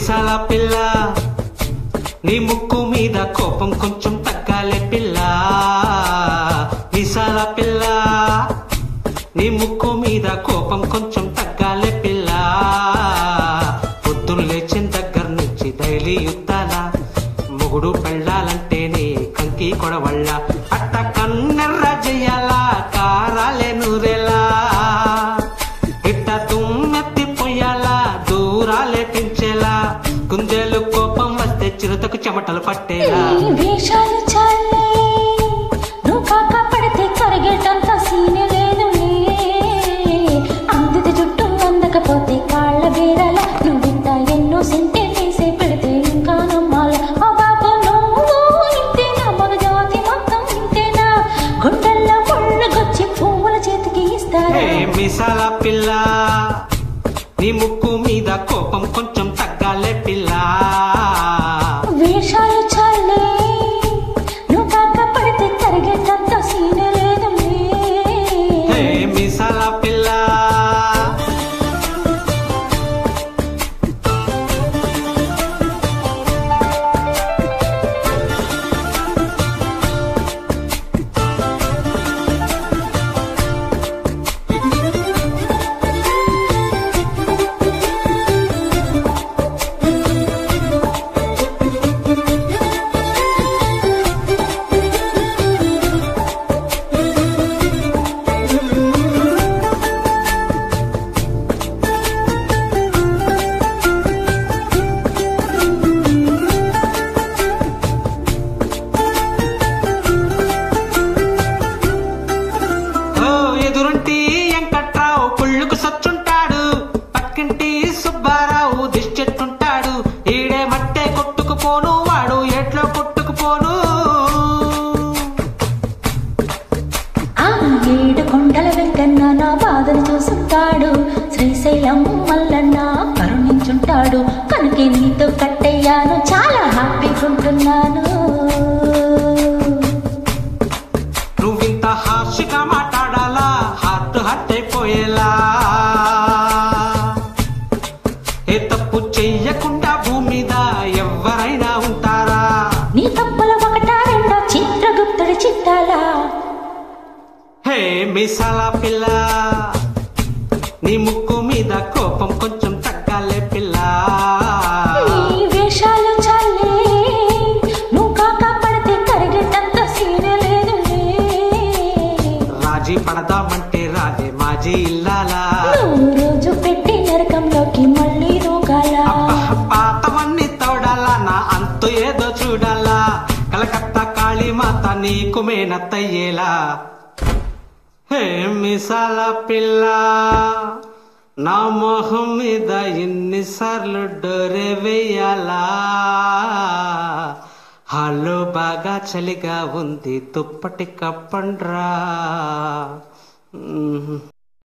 మిసాల పిల్ల నీ ముక్కు మీద కోపం కొంచెం తగ్గాలే పిల్ల. మిసాల పిల్ల నీ ముక్కు మీద కోపం కొంచెం తగ్గాలే పిల్ల. పొద్దున్న లేచిన దగ్గర నుంచి డైలీ యుద్ధాల మొగుడు పెళ్ళాలంటేనే కంకి కొడవళ్ళ. అట్ట కన్నెర్ర చెయ్యాలా కారాలే నూరేలా, ఇట్ట తుమ్మెత్తి పొయ్యాలా దూరాలే పెంచేలా. కుందేలు కోపం వస్తే చిరుతకు చెమటలు పట్టేలా. వేషాలు చాలే నువ్వు కాక పడితే కరిగేటంత సీనే లేదులే. అందిది జుట్టు అందకపోతే కాళ్ళ బేరాల. నువ్వింత ఎన్నో సెంటే తీసే పెడితే ఇంకా నమ్మాల. ఆ బాబు నువ్వు ఇంతేనా, మగ జాతి మొత్తం ఇంతేనా. గుండెల్లో ముళ్ళు గుచ్చి పువ్వుల చేతికి ఇస్తారా. మిసాల పిల్ల నీ ముక్కు మీద కోపం కొంచెం తగ్గాలే పిల్ల. వేషాలు చాలే నువ్వు కాక పడితే కరిగేటంత సీనే లేదులే. మిసాల పిల్ల ఎదురుంటి వెంకట్రావు పుళ్ళుకు సచ్చుంటాడు, పక్కింటి సుబ్బారావు దిష్టెట్టుంటాడు. ఈడే మట్టే కొట్టుకుపోను వాడు ఎట్లో కొట్టుకుపోను. ఆ 7 కొండల వెంకన్న నా బాధను చూసుంటాడు. శ్రీశైలం మల్లన్న కరుణించుంటాడు. కనుకే నీతో కట్టయ్యాను, చాలా హ్యాపీగా ఉంటున్నాను. నువ్వింత హార్ష్గా మాట్లాడాలా, హార్ట్ హర్ట్ అయిపోయేలా. ఏ తప్పు చెయ్యకుండా భూమి మీద ఎవరైనా ఉంటారా. నీ తప్పుల ఒకటా రెండో చిత్రగుప్తుడి చిట్టాలా. హే మిసాల పిల్ల నీ ముక్కు మీద కోపం కొంచెం తగ్గాలే పిల్ల. నీ వేషాలు చాలే నువ్వు కాక పడితే కరిగేటంత సీనే లేదులే. రాజీ పడదామంటే రాదే మాజీ ఇల్లాలా. నువ్వు రోజు పెట్టి నరకంలోకి మళ్ళీ రోగాల. పాతవన్నీ తోడాలా, నా అంతు ఏదో చూడాలా. కలకత్తా కాళీమాత నీకు మేనత్తయ్యేలా. హే మిసాల పిల్ల నా మొహం మీద ఎన్నిసార్లు డోరే వేయాలా. హాల్లో బాగా చలిగా ఉంది దుప్పటి కప్పండ్రా.